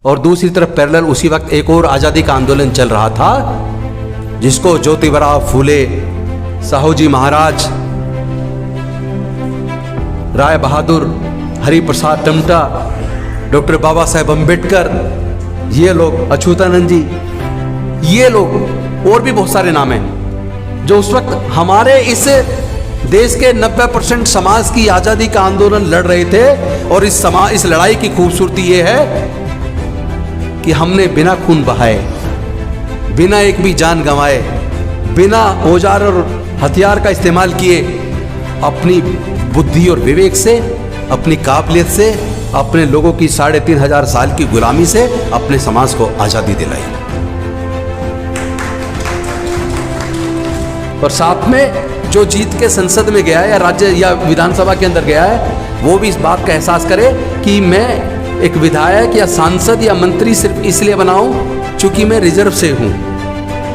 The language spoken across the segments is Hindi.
और दूसरी तरफ पैरेलल उसी वक्त एक और आज़ादी का आंदोलन चल रहा था जिसको ज्योतिबराव फूले, साहूजी महाराज, राय बहादुर, हरिप्रसाद टमटा, डॉक्टर बाबा साहेब अम्बेडकर, ये लोग, अछूतानंद जी, ये लोग और भी बहुत सारे नाम हैं जो उस वक्त हमारे इस देश के 90% समाज की आज़ादी का आंदोलन लड़ रहे थे। और इस लड़ाई की खूबसूरती ये है कि हमने बिना खून बहाए, बिना एक भी जान गंवाए, बिना औजार और हथियार का इस्तेमाल किए, अपनी बुद्धि और विवेक से, अपनी काबिलियत से, अपने लोगों की 3500 साल की गुलामी से अपने समाज को आज़ादी दिलाई। और साथ में जो जीत के संसद में गया है या राज्य या विधानसभा के अंदर गया है, वो भी इस बात का एहसास करे कि मैं एक विधायक या सांसद या मंत्री सिर्फ इसलिए बनाऊं चूंकि मैं रिजर्व से हूं,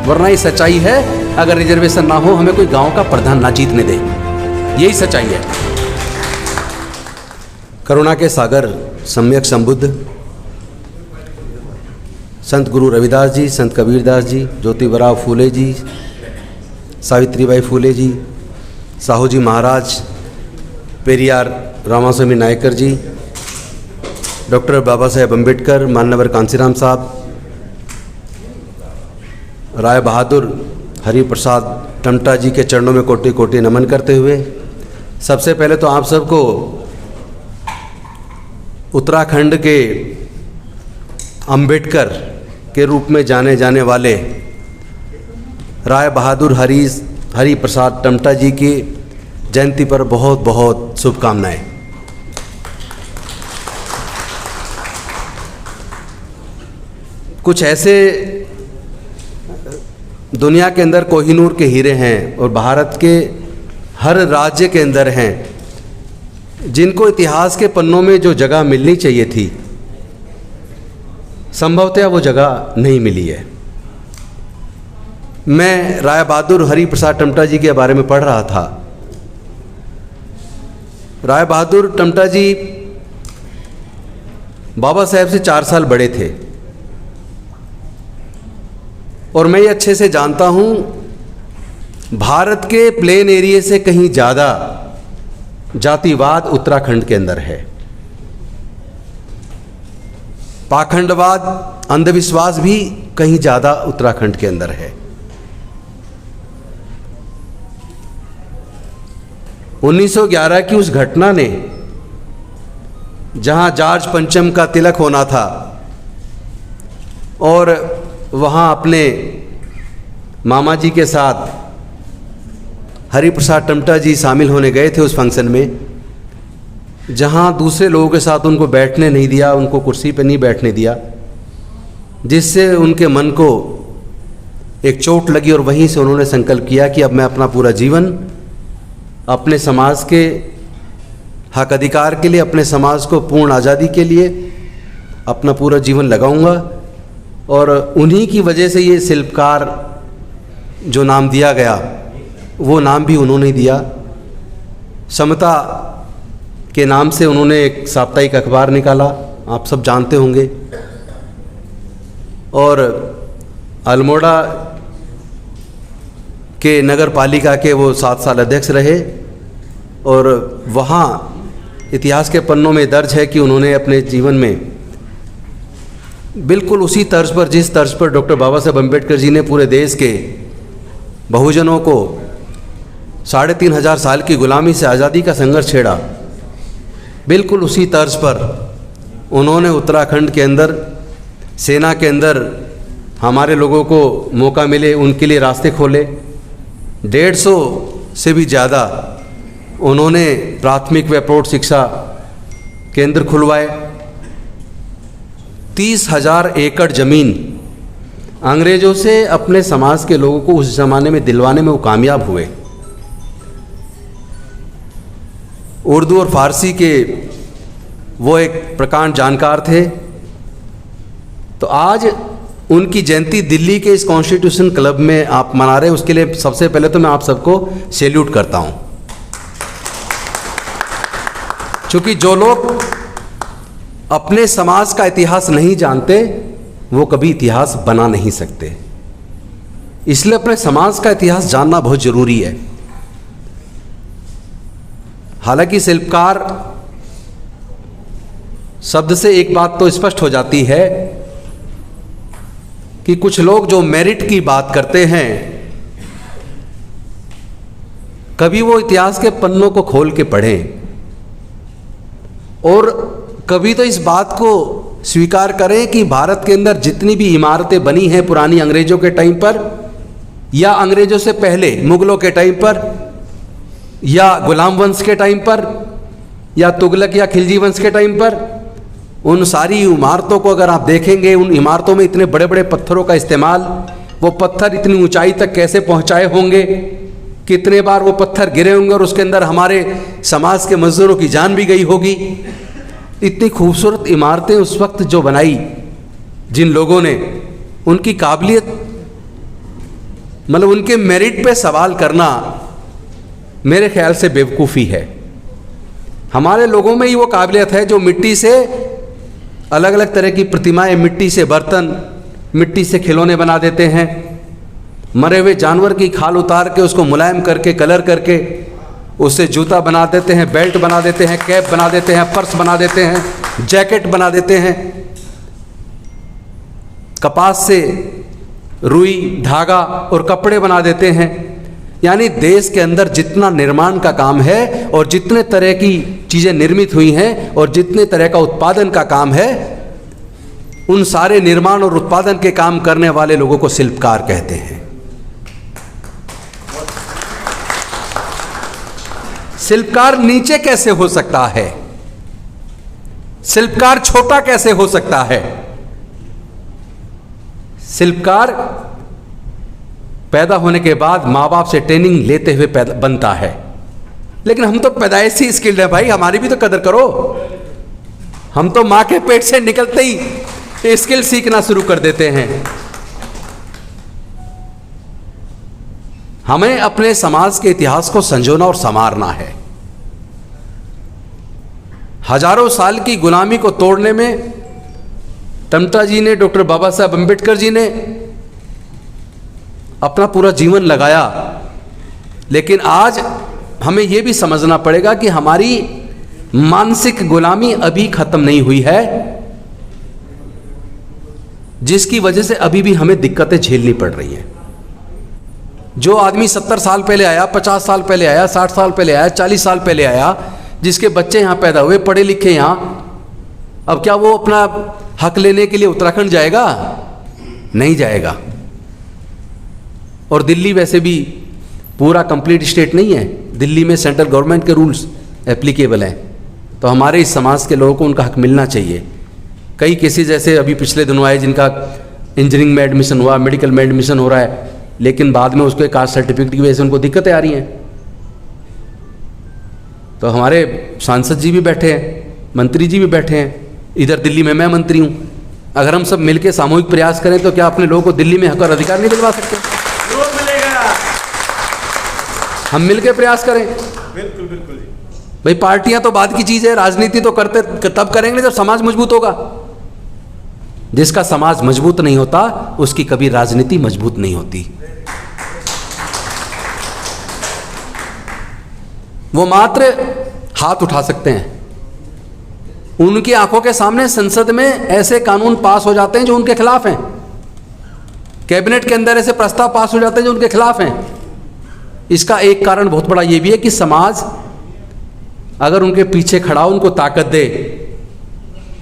वरना ये सच्चाई है अगर रिजर्वेशन ना हो हमें कोई गांव का प्रधान ना जीतने दे। यही सच्चाई है। करुणा के सागर सम्यक संबुद्ध संत गुरु रविदास जी, संत कबीरदास जी, ज्योतिबराव फूले जी, सावित्रीबाई फूले जी, साहूजी महाराज, पेरियार रामास्वामी नायकर जी, डॉक्टर बाबा साहेब अम्बेडकर, मान्यवर कांसीराम साहब, राय बहादुर, हरिप्रसाद टमटा जी के चरणों में कोटि कोटि नमन करते हुए सबसे पहले तो आप सबको उत्तराखंड के अम्बेडकर के रूप में जाने जाने वाले राय बहादुर हरिप्रसाद टमटा जी की जयंती पर बहुत बहुत शुभकामनाएं। कुछ ऐसे दुनिया के अंदर कोहिनूर के हीरे हैं और भारत के हर राज्य के अंदर हैं जिनको इतिहास के पन्नों में जो जगह मिलनी चाहिए थी, संभवतः वो जगह नहीं मिली है। मैं राय बहादुर हरिप्रसाद टमटा जी के बारे में पढ़ रहा था। राय बहादुर टमटा जी बाबा साहेब से 4 साल बड़े थे और मैं ये अच्छे से जानता हूँ भारत के प्लेन एरिया से कहीं ज़्यादा जातिवाद उत्तराखंड के अंदर है। पाखंडवाद, अंधविश्वास भी कहीं ज़्यादा उत्तराखंड के अंदर है। 1911 की उस घटना ने, जहां जॉर्ज पंचम का तिलक होना था और वहां अपने मामा जी के साथ हरिप्रसाद टमटा जी शामिल होने गए थे उस फंक्शन में, जहां दूसरे लोगों के साथ उनको बैठने नहीं दिया, उनको कुर्सी पर नहीं बैठने दिया, जिससे उनके मन को एक चोट लगी और वहीं से उन्होंने संकल्प किया कि अब मैं अपना पूरा जीवन अपने समाज के हक अधिकार के लिए, अपने समाज को पूर्ण आज़ादी के लिए अपना पूरा जीवन लगाऊंगा। और उन्हीं की वजह से ये शिल्पकार जो नाम दिया गया वो नाम भी उन्होंने दिया। समता के नाम से उन्होंने एक साप्ताहिक अखबार निकाला, आप सब जानते होंगे। और अल्मोड़ा के नगर पालिका के वो 7 साल अध्यक्ष रहे और वहाँ इतिहास के पन्नों में दर्ज है कि उन्होंने अपने जीवन में बिल्कुल उसी तर्ज पर, जिस तर्ज पर डॉक्टर बाबा साहेब अम्बेडकर जी ने पूरे देश के बहुजनों को 3500 साल की गुलामी से आज़ादी का संघर्ष छेड़ा, बिल्कुल उसी तर्ज पर उन्होंने उत्तराखंड के अंदर, सेना के अंदर हमारे लोगों को मौका मिले, उनके लिए रास्ते खोले। 150 से भी ज़्यादा उन्होंने प्राथमिक व प्रौढ़ शिक्षा केंद्र खुलवाए। 30,000 एकड़ ज़मीन अंग्रेज़ों से अपने समाज के लोगों को उस ज़माने में दिलवाने में वो कामयाब हुए। उर्दू और फारसी के वो एक प्रकांड जानकार थे। तो आज उनकी जयंती दिल्ली के इस कॉन्स्टिट्यूशन क्लब में आप मना रहे हैं, उसके लिए सबसे पहले तो मैं आप सबको सैल्यूट करता हूं। क्योंकि जो लोग अपने समाज का इतिहास नहीं जानते वो कभी इतिहास बना नहीं सकते। इसलिए अपने समाज का इतिहास जानना बहुत जरूरी है। हालांकि शिल्पकार शब्द से एक बात तो स्पष्ट हो जाती है कि कुछ लोग जो मेरिट की बात करते हैं, कभी वो इतिहास के पन्नों को खोल के पढ़ें और कभी तो इस बात को स्वीकार करें कि भारत के अंदर जितनी भी इमारतें बनी हैं पुरानी अंग्रेजों के टाइम पर या अंग्रेजों से पहले मुगलों के टाइम पर या गुलाम वंश के टाइम पर या तुगलक या खिलजी वंश के टाइम पर, उन सारी इमारतों को अगर आप देखेंगे, उन इमारतों में इतने बड़े बड़े पत्थरों का इस्तेमाल, वो पत्थर इतनी ऊंचाई तक कैसे पहुंचाए होंगे, कितने बार वो पत्थर गिरे होंगे और उसके अंदर हमारे समाज के मजदूरों की जान भी गई होगी। इतनी खूबसूरत इमारतें उस वक्त जो बनाई जिन लोगों ने, उनकी काबिलियत, मतलब उनके मेरिट पे सवाल करना मेरे ख्याल से बेवकूफ़ी है। हमारे लोगों में ही वो काबिलियत है जो मिट्टी से अलग अलग तरह की प्रतिमाएं, मिट्टी से बर्तन, मिट्टी से खिलौने बना देते हैं, मरे हुए जानवर की खाल उतार के उसको मुलायम करके कलर करके उससे जूता बना देते हैं, बेल्ट बना देते हैं, कैप बना देते हैं, पर्स बना देते हैं, जैकेट बना देते हैं। कपास से रुई, धागा और कपड़े बना देते हैं। यानी देश के अंदर जितना निर्माण का काम है और जितने तरह की चीज़ें निर्मित हुई हैं और जितने तरह का उत्पादन का काम है, उन सारे निर्माण और उत्पादन के काम करने वाले लोगों को शिल्पकार कहते हैं। शिल्पकार नीचे कैसे हो सकता है? शिल्पकार छोटा कैसे हो सकता है? शिल्पकार पैदा होने के बाद माँ बाप से ट्रेनिंग लेते हुए बनता है, लेकिन हम तो पैदाइशी स्किल्ड है भाई, हमारी भी तो कदर करो। हम तो माँ के पेट से निकलते ही स्किल सीखना शुरू कर देते हैं। हमें अपने समाज के इतिहास को संजोना और संवारना है। हजारों साल की गुलामी को तोड़ने में टमटा जी ने, डॉक्टर बाबा साहब अम्बेडकर जी ने अपना पूरा जीवन लगाया, लेकिन आज हमें यह भी समझना पड़ेगा कि हमारी मानसिक गुलामी अभी खत्म नहीं हुई है, जिसकी वजह से अभी भी हमें दिक्कतें झेलनी पड़ रही हैं। जो आदमी 70 साल पहले आया, 50 साल पहले आया, 60 साल पहले आया, 40 साल पहले आया, जिसके बच्चे यहाँ पैदा हुए, पढ़े लिखे यहाँ, अब क्या वो अपना हक लेने के लिए उत्तराखंड जाएगा? नहीं जाएगा। और दिल्ली वैसे भी पूरा कंप्लीट स्टेट नहीं है, दिल्ली में सेंट्रल गवर्नमेंट के रूल्स एप्लीकेबल हैं, तो हमारे इस समाज के लोगों को उनका हक मिलना चाहिए। कई केसेस जैसे अभी पिछले दिनों आए जिनका इंजीनियरिंग में एडमिशन हुआ, मेडिकल में एडमिशन हो रहा है, लेकिन बाद में उसके कास्ट सर्टिफिकेट की वजह से उनको दिक्कतें आ रही हैं। तो हमारे सांसद जी भी बैठे हैं, मंत्री जी भी बैठे हैं, इधर दिल्ली में मैं मंत्री हूँ। अगर हम सब मिलकर सामूहिक प्रयास करें तो क्या अपने लोगों को दिल्ली में हक और अधिकार नहीं दिलवा सकते? हम मिलकर प्रयास करें। बिल्कुल बिल्कुल भाई, पार्टियां तो बाद की चीज है, राजनीति तो करते तब करेंगे जब समाज मजबूत होगा। जिसका समाज मजबूत नहीं होता उसकी कभी राजनीति मजबूत नहीं होती। वो मात्र हाथ उठा सकते हैं, उनकी आंखों के सामने संसद में ऐसे कानून पास हो जाते हैं जो उनके खिलाफ हैं, कैबिनेट के अंदर ऐसे प्रस्ताव पास हो जाते हैं जो उनके खिलाफ हैं। इसका एक कारण बहुत बड़ा ये भी है कि समाज अगर उनके पीछे खड़ा हो, उनको ताकत दे,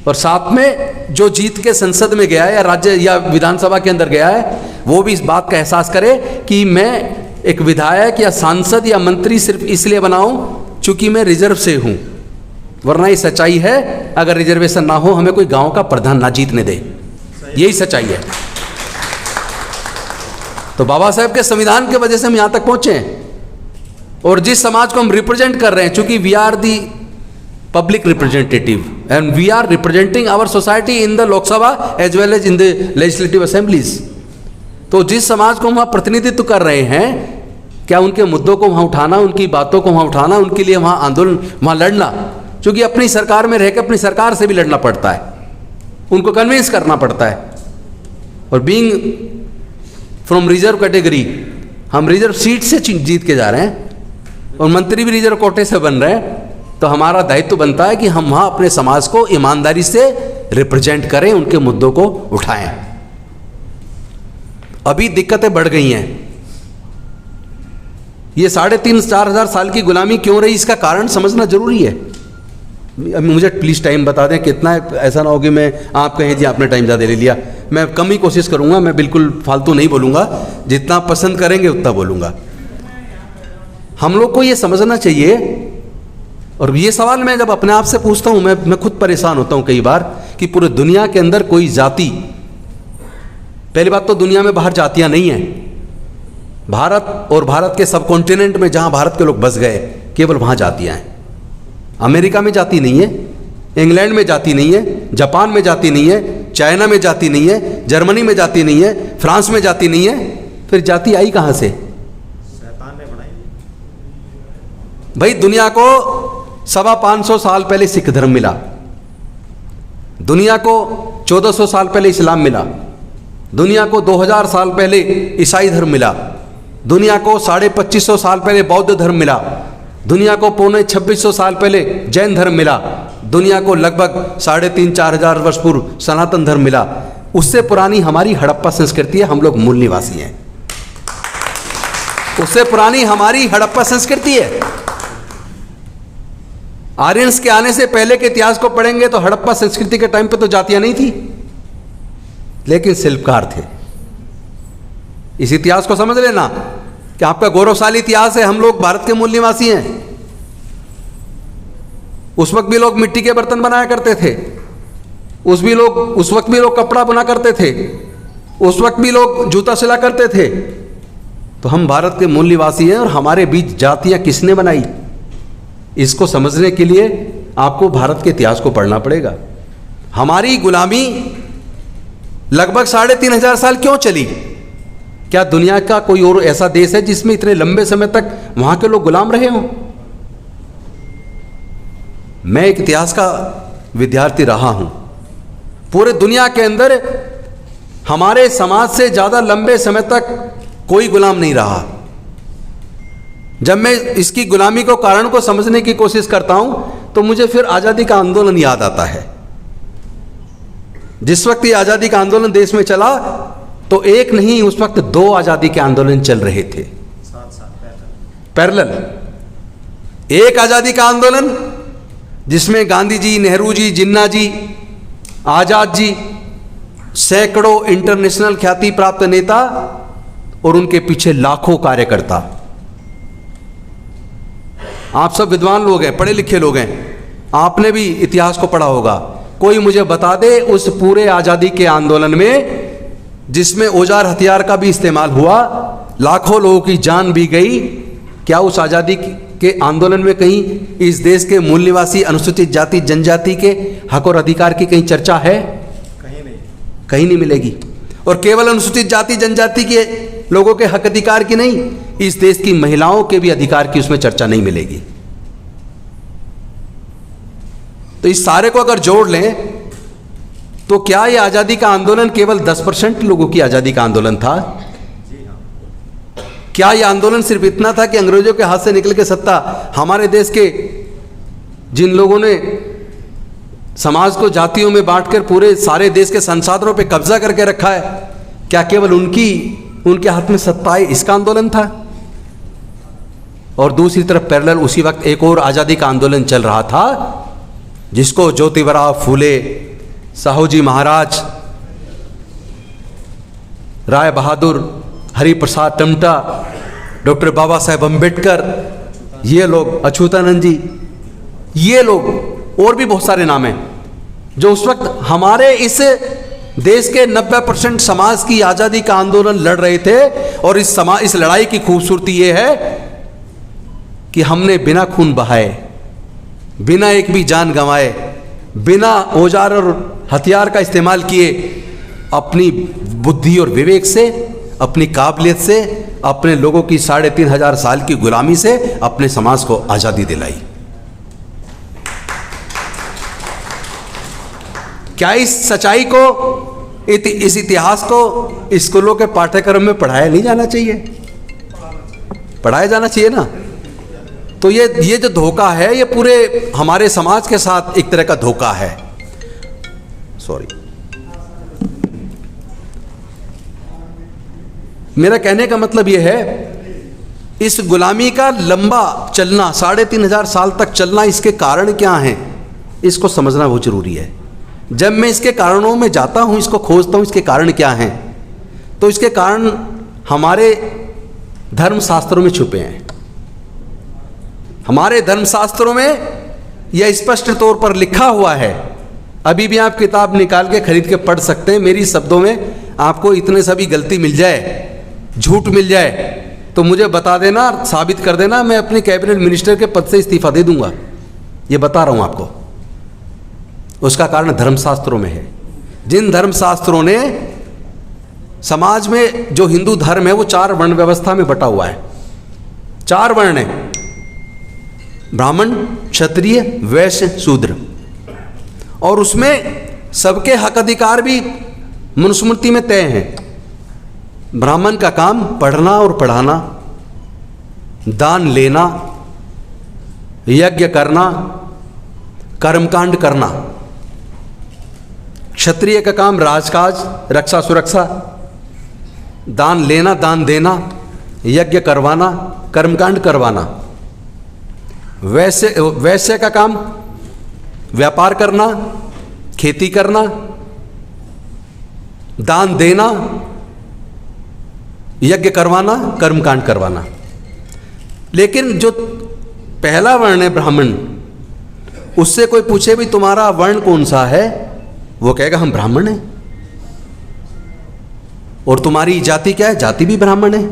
और साथ में जो जीत के संसद में गया है या राज्य या विधानसभा के अंदर गया है, वो भी इस बात का एहसास करे कि मैं एक विधायक या सांसद या मंत्री सिर्फ इसलिए बनाऊं चूंकि मैं रिजर्व से हूं, वरना ये सच्चाई है अगर रिजर्वेशन ना हो हमें कोई गांव का प्रधान ना जीतने दे। यही सच्चाई है। तो बाबा साहब के संविधान की वजह से हम यहां तक पहुंचे हैं, और जिस समाज को हम रिप्रेजेंट कर रहे हैं, चूंकि we are the public representative and we are representing our society in the Lok Sabha as well as in the legislative assemblies, तो जिस समाज को हम वहां प्रतिनिधित्व कर रहे हैं, क्या उनके मुद्दों को वहां उठाना, उनकी बातों को वहां उठाना, उनके लिए वहां आंदोलन, वहां लड़ना, क्योंकि अपनी सरकार में रहकर अपनी सरकार से भी लड़ना पड़ता है, उनको कन्विंस करना पड़ता है। और बीइंग फ्रॉम रिजर्व कैटेगरी, हम रिजर्व सीट से जीत के जा रहे हैं और मंत्री भी रिजर्व कोटे से बन रहे हैं, तो हमारा दायित्व बनता है कि हम वहां अपने समाज को ईमानदारी से रिप्रेजेंट करें, उनके मुद्दों को उठाएं। अभी दिक्कतें बढ़ गई हैं। ये 3,500-4 हजार साल की गुलामी क्यों रही, इसका कारण समझना जरूरी है। मुझे प्लीज टाइम बता दें कितना है, ऐसा ना हो कि मैं आप कहें जी आपने टाइम ज़्यादा ले लिया। मैं कम ही कोशिश करूंगा, मैं बिल्कुल फालतू नहीं बोलूंगा, जितना पसंद करेंगे उतना बोलूंगा। हम लोग को ये समझना चाहिए, और ये सवाल मैं जब अपने आप से पूछता हूं, मैं खुद परेशान होता हूं कई बार कि पूरे दुनिया के अंदर कोई जाति, पहली बात तो दुनिया में बाहर जातियां नहीं हैं। भारत और भारत के सब कॉन्टिनेंट में जहां भारत के लोग बस गए, केवल वहां जातियां हैं। अमेरिका में जाति नहीं है, इंग्लैंड में जाति नहीं है, जापान में जाति नहीं है, चाइना में जाति नहीं है, जर्मनी में जाति नहीं है, फ्रांस में जाति नहीं है। फिर जाति आई कहां से? शैतान ने बनाई। भाई दुनिया को 550 साल पहले सिख धर्म मिला, दुनिया को 1400 साल पहले इस्लाम मिला, दुनिया को 2000 साल पहले ईसाई धर्म मिला, दुनिया को 2550 साल पहले बौद्ध धर्म मिला, दुनिया को 2600 साल पहले जैन धर्म मिला, दुनिया को लगभग 3,500-4 हजार वर्ष पूर्व सनातन धर्म मिला। उससे पुरानी हमारी हड़प्पा संस्कृति है, हम लोग मूल निवासी हैं। उससे पुरानी हमारी हड़प्पा संस्कृति है। आर्यंस के आने से पहले के इतिहास को पढ़ेंगे तो हड़प्पा संस्कृति के टाइम पे तो जातियां नहीं थी, लेकिन शिल्पकार थे। इस इतिहास को समझ लेना कि आपका गौरवशाली इतिहास है। हम लोग भारत के मूल निवासी हैं। उस वक्त भी लोग मिट्टी के बर्तन बनाया करते थे, उस वक्त भी लोग कपड़ा बना करते थे, उस वक्त भी लोग जूता सिला करते थे। तो हम भारत के मूल निवासी हैं, और हमारे बीच जातियां किसने बनाई, इसको समझने के लिए आपको भारत के इतिहास को पढ़ना पड़ेगा। हमारी गुलामी लगभग 3,500 साल क्यों चली? क्या दुनिया का कोई और ऐसा देश है जिसमें इतने लंबे समय तक वहां के लोग गुलाम रहे हों? मैं एक इतिहास का विद्यार्थी रहा हूं। पूरे दुनिया के अंदर हमारे समाज से ज्यादा लंबे समय तक कोई गुलाम नहीं रहा। जब मैं इसकी गुलामी को कारण को समझने की कोशिश करता हूं तो मुझे फिर आजादी का आंदोलन याद आता है। जिस वक्त ये आजादी का आंदोलन देश में चला तो एक नहीं, उस वक्त 2 आजादी के आंदोलन चल रहे थे पैरेलल। एक आजादी का आंदोलन जिसमें गांधी जी, नेहरू जी, जिन्ना जी, आजाद जी, सैकड़ों इंटरनेशनल ख्याति प्राप्त नेता और उनके पीछे लाखों कार्यकर्ता। आप सब विद्वान लोग हैं, पढ़े लिखे लोग हैं, आपने भी इतिहास को पढ़ा होगा। कोई मुझे बता दे उस पूरे आजादी के आंदोलन में, जिसमें औजार हथियार का भी इस्तेमाल हुआ, लाखों लोगों की जान भी गई, क्या उस आजादी के आंदोलन में कहीं इस देश के मूल निवासी अनुसूचित जाति जनजाति के हक और अधिकार की कहीं चर्चा है? कहीं नहीं मिलेगी। और केवल अनुसूचित जाति जनजाति के लोगों के हक अधिकार की नहीं, इस देश की महिलाओं के भी अधिकार की उसमें चर्चा नहीं मिलेगी। तो इस सारे को अगर जोड़ लें तो क्या यह आजादी का आंदोलन केवल 10% लोगों की आजादी का आंदोलन था? क्या यह आंदोलन सिर्फ इतना था कि अंग्रेजों के हाथ से निकल के सत्ता हमारे देश के जिन लोगों ने समाज को जातियों में बांटकर पूरे सारे देश के संसाधनों पे कब्जा करके रखा है, क्या केवल उनके हाथ में सत्ता है, इसका आंदोलन था? और दूसरी तरफ पैरेलल उसी वक्त एक और आजादी का आंदोलन चल रहा था, जिसको ज्योतिबा फूले, साहूजी महाराज, राय बहादुर, हरिप्रसाद टमटा, डॉक्टर बाबा साहेब अम्बेडकर, ये लोग, अछूतानंद जी, ये लोग और भी बहुत सारे नाम हैं, जो उस वक्त हमारे इस देश के 90% समाज की आजादी का आंदोलन लड़ रहे थे। और इस लड़ाई की खूबसूरती ये है कि हमने बिना खून बहाए, बिना एक भी जान गंवाए, बिना औजार और हथियार का इस्तेमाल किए, अपनी बुद्धि और विवेक से, अपनी काबिलियत से, अपने लोगों की 3,500 साल की गुलामी से अपने समाज को आज़ादी दिलाई। क्या इस सच्चाई को, इस इतिहास को स्कूलों के पाठ्यक्रम में पढ़ाया नहीं जाना चाहिए? पढ़ाया जाना चाहिए ना। तो ये जो धोखा है, ये पूरे हमारे समाज के साथ एक तरह का धोखा है। सॉरी, मेरा कहने का मतलब ये है, इस गुलामी का लंबा चलना, 3500 साल तक चलना, इसके कारण क्या हैं, इसको समझना बहुत जरूरी है। जब मैं इसके कारणों में जाता हूं, इसको खोजता हूं, इसके कारण क्या हैं, तो इसके कारण हमारे धर्मशास्त्रों में छुपे हैं। हमारे धर्मशास्त्रों में यह स्पष्ट तौर पर लिखा हुआ है। अभी भी आप किताब निकाल के खरीद के पढ़ सकते हैं। मेरी शब्दों में आपको इतने सभी गलती मिल जाए, झूठ मिल जाए, तो मुझे बता देना, साबित कर देना, मैं अपने कैबिनेट मिनिस्टर के पद से इस्तीफा दे दूंगा। ये बता रहा हूं आपको। उसका कारण धर्मशास्त्रों में है। जिन धर्मशास्त्रों ने समाज में, जो हिंदू धर्म है वो 4 वर्ण व्यवस्था में बटा हुआ है। 4 वर्ण है, ब्राह्मण, क्षत्रिय, वैश्य, शूद्र, और उसमें सबके हक अधिकार भी मनुस्मृति में तय हैं। ब्राह्मण का काम पढ़ना और पढ़ाना, दान लेना, यज्ञ करना, कर्मकांड करना। क्षत्रिय का काम राजकाज, रक्षा सुरक्षा, दान लेना, दान देना, यज्ञ करवाना, कर्मकांड करवाना। वैश्य का काम व्यापार करना, खेती करना, दान देना, यज्ञ करवाना, कर्मकांड करवाना। लेकिन जो पहला वर्ण है ब्राह्मण, उससे कोई पूछे भी तुम्हारा वर्ण कौन सा है, वो कहेगा हम ब्राह्मण हैं। और तुम्हारी जाति क्या है, जाति भी ब्राह्मण है।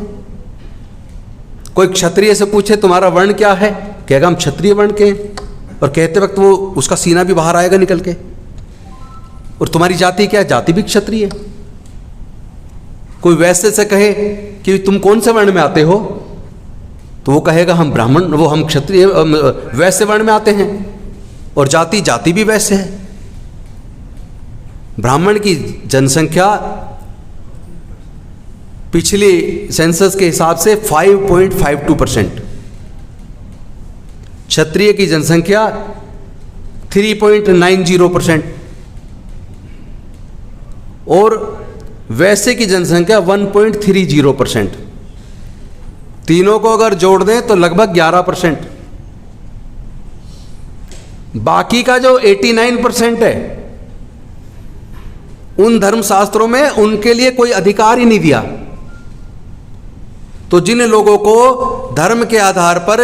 कोई क्षत्रिय से पूछे तुम्हारा वर्ण क्या है, कहेगा हम क्षत्रिय वर्ण के हैं। और कहते वक्त वो उसका सीना भी बाहर आएगा निकल के। और तुम्हारी जाति क्या है, जाति भी क्षत्रिय है। कोई वैश्य से कहे कि तुम कौन से वर्ण में आते हो, तो वो कहेगा हम ब्राह्मण, वो हम क्षत्रिय वैश्य वर्ण में आते हैं। और जाति भी वैश्य है। ब्राह्मण की जनसंख्या पिछले सेंसस के हिसाब से 5.52%, क्षत्रिय की जनसंख्या 3.90% और वैश्य की जनसंख्या 1.30%। तीनों को अगर जोड़ दें तो लगभग 11%। बाकी का जो 89% है, उन धर्मशास्त्रों में उनके लिए कोई अधिकार ही नहीं दिया। तो जिन लोगों को धर्म के आधार पर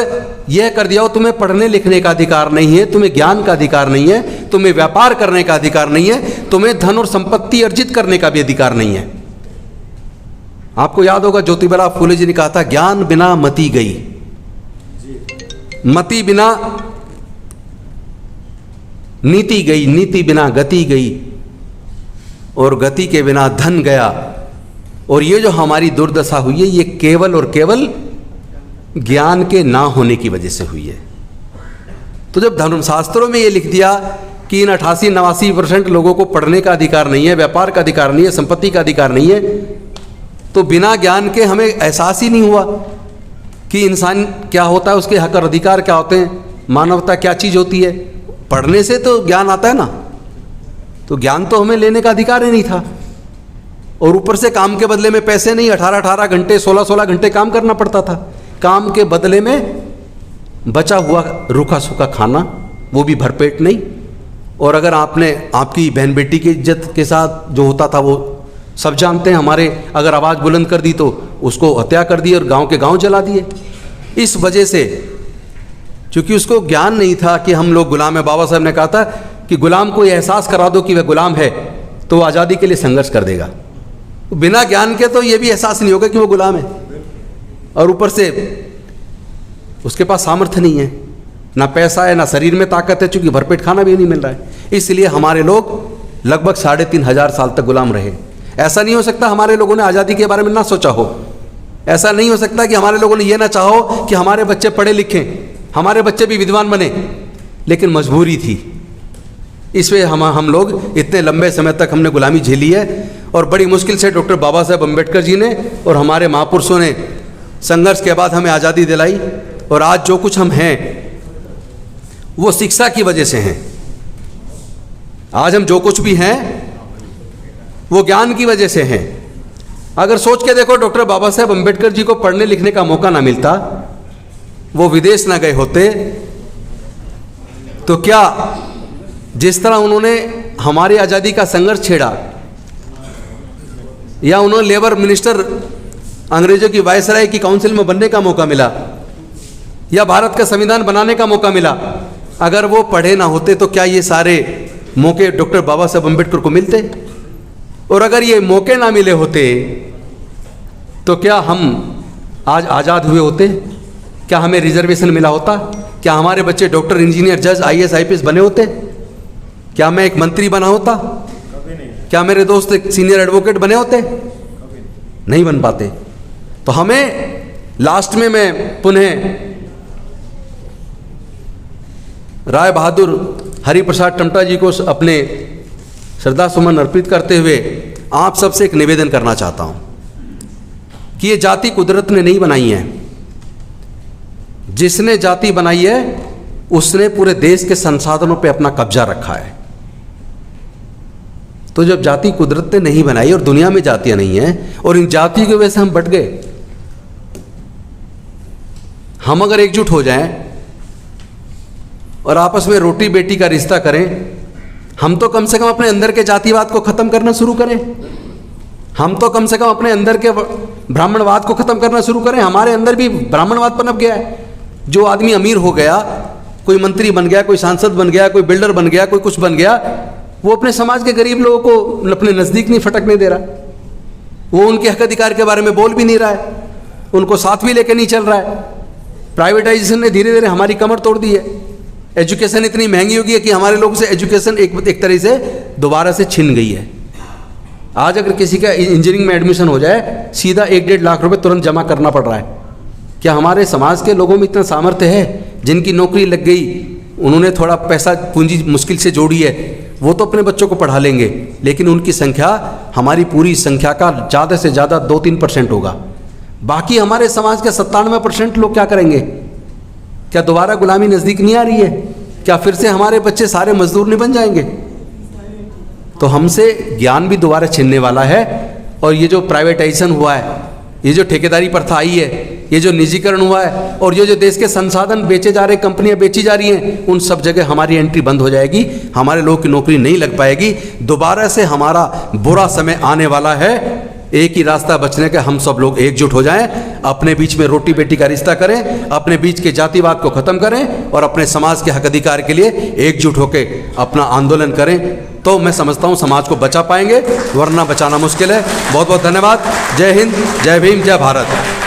यह कर दिया हो तुम्हें पढ़ने लिखने का अधिकार नहीं है, तुम्हें ज्ञान का अधिकार नहीं है, तुम्हें व्यापार करने का अधिकार नहीं है, तुम्हें धन और संपत्ति अर्जित करने का भी अधिकार नहीं है। आपको याद होगा ज्योतिबा फूले जी ने कहा था, ज्ञान बिना मति गई, मति बिना नीति गई, नीति बिना गति गई, और गति के बिना धन गया। और ये जो हमारी दुर्दशा हुई है, ये केवल और केवल ज्ञान के ना होने की वजह से हुई है। तो जब धर्मशास्त्रों में ये लिख दिया कि इन 88-89% लोगों को पढ़ने का अधिकार नहीं है, व्यापार का अधिकार नहीं है, संपत्ति का अधिकार नहीं है, तो बिना ज्ञान के हमें एहसास ही नहीं हुआ कि इंसान क्या होता है, उसके हक और अधिकार क्या होते हैं, मानवता क्या चीज़ होती है। पढ़ने से तो ज्ञान आता है ना, तो ज्ञान तो हमें लेने का अधिकार ही नहीं था। और ऊपर से काम के बदले में पैसे नहीं, 18-18 घंटे 16-16 घंटे काम करना पड़ता था। काम के बदले में बचा हुआ रूखा सूखा खाना, वो भी भरपेट नहीं। और अगर आपने आपकी बहन बेटी की इज्जत के साथ जो होता था वो सब जानते हैं। हमारे अगर आवाज़ बुलंद कर दी तो उसको हत्या कर दी और गांव के गांव जला दिए। इस वजह से, चूँकि उसको ज्ञान नहीं था कि हम लोग गुलाम है। बाबा साहब ने कहा था कि गुलाम को एहसास करा दो कि वह गुलाम है तो वो आज़ादी के लिए संघर्ष कर देगा। बिना ज्ञान के तो ये भी एहसास नहीं होगा कि वो गुलाम है। और ऊपर से उसके पास सामर्थ्य नहीं है, ना पैसा है, ना शरीर में ताकत है, चूँकि भरपेट खाना भी नहीं मिल रहा है। इसलिए हमारे लोग लगभग 3500 साल तक गुलाम रहे। ऐसा नहीं हो सकता हमारे लोगों ने आज़ादी के बारे में ना सोचा हो। ऐसा नहीं हो सकता कि हमारे लोगों ने ये ना चाहो कि हमारे बच्चे पढ़े लिखें, हमारे बच्चे भी विद्वान बने, लेकिन मजबूरी थी। इसमें हम लोग इतने लंबे समय तक हमने गुलामी झेली है और बड़ी मुश्किल से डॉक्टर बाबा साहेब अम्बेडकर जी ने और हमारे महापुरुषों ने संघर्ष के बाद हमें आज़ादी दिलाई। और आज जो कुछ हम हैं वो शिक्षा की वजह से हैं। आज हम जो कुछ भी हैं वो ज्ञान की वजह से हैं। अगर सोच के देखो, डॉक्टर बाबा साहेब अम्बेडकर जी को पढ़ने लिखने का मौका ना मिलता, वो विदेश ना गए होते, तो क्या जिस तरह उन्होंने हमारी आज़ादी का संघर्ष छेड़ा, या उन्होंने लेबर मिनिस्टर अंग्रेजों की वायसराय की काउंसिल में बनने का मौका मिला, या भारत का संविधान बनाने का मौका मिला, अगर वो पढ़े ना होते तो क्या ये सारे मौके डॉक्टर बाबा साहब अम्बेडकर को मिलते? और अगर ये मौके ना मिले होते तो क्या हम आज आज़ाद हुए होते? क्या हमें रिजर्वेशन मिला होता? क्या हमारे बच्चे डॉक्टर, इंजीनियर, जज, IAS, IPS बने होते? क्या मैं एक मंत्री बना होता? क्या मेरे दोस्त एक सीनियर एडवोकेट बने होते? नहीं बन पाते। तो हमें लास्ट में मैं पुनः राय बहादुर हरिप्रसाद टमटा जी को अपने श्रद्धा सुमन अर्पित करते हुए आप सबसे एक निवेदन करना चाहता हूं कि ये जाति कुदरत ने नहीं बनाई है। जिसने जाति बनाई है उसने पूरे देश के संसाधनों पे अपना कब्जा रखा है। तो जब जाति कुदरत ने नहीं बनाई और दुनिया में जातियां नहीं हैं और इन जातियों की वजह से हम बट गए, हम अगर एकजुट हो जाएं और आपस में रोटी बेटी का रिश्ता करें, हम तो कम से कम अपने अंदर के जातिवाद को खत्म करना शुरू करें। हम तो कम से कम अपने अंदर के ब्राह्मणवाद को खत्म करना शुरू करें। हमारे अंदर भी ब्राह्मणवाद पनप गया है। जो आदमी अमीर हो गया, कोई मंत्री बन गया, कोई सांसद बन गया, कोई बिल्डर बन गया, कोई कुछ बन गया, वो अपने समाज के गरीब लोगों को अपने नज़दीक नहीं फटकने दे रहा। वो उनके हक अधिकार के बारे में बोल भी नहीं रहा है, उनको साथ भी लेके नहीं चल रहा है। प्राइवेटाइजेशन ने धीरे धीरे हमारी कमर तोड़ दी है। एजुकेशन इतनी महंगी हो गई है कि हमारे लोगों से एजुकेशन एक तरह से दोबारा से छिन गई है। आज अगर किसी का इंजीनियरिंग में एडमिशन हो जाए, सीधा 1-1.5 लाख रुपए तुरंत जमा करना पड़ रहा है। क्या हमारे समाज के लोगों में इतना सामर्थ्य है? जिनकी नौकरी लग गई, उन्होंने थोड़ा पैसा पूंजी मुश्किल से जोड़ी है, वो तो अपने बच्चों को पढ़ा लेंगे, लेकिन उनकी संख्या हमारी पूरी संख्या का ज़्यादा से ज़्यादा 2-3% होगा। बाकी हमारे समाज के 97% लोग क्या करेंगे? क्या दोबारा गुलामी नज़दीक नहीं आ रही है? क्या फिर से हमारे बच्चे सारे मजदूर नहीं बन जाएंगे? तो हमसे ज्ञान भी दोबारा छिनने वाला है। और ये जो प्राइवेटाइजेशन हुआ है, ये जो ठेकेदारी प्रथा आई है, ये जो निजीकरण हुआ है, और ये जो देश के संसाधन बेचे जा रहे, कंपनियां बेची जा रही हैं, उन सब जगह हमारी एंट्री बंद हो जाएगी। हमारे लोगों की नौकरी नहीं लग पाएगी। दोबारा से हमारा बुरा समय आने वाला है। एक ही रास्ता बचने का, हम सब लोग एकजुट हो जाएं, अपने बीच में रोटी बेटी का रिश्ता करें, अपने बीच के जातिवाद को खत्म करें और अपने समाज के हक अधिकार के लिए एकजुट होकर अपना आंदोलन करें। तो मैं समझता हूं समाज को बचा पाएंगे, वरना बचाना मुश्किल है। बहुत बहुत धन्यवाद। जय हिंद, जय भीम, जय भारत।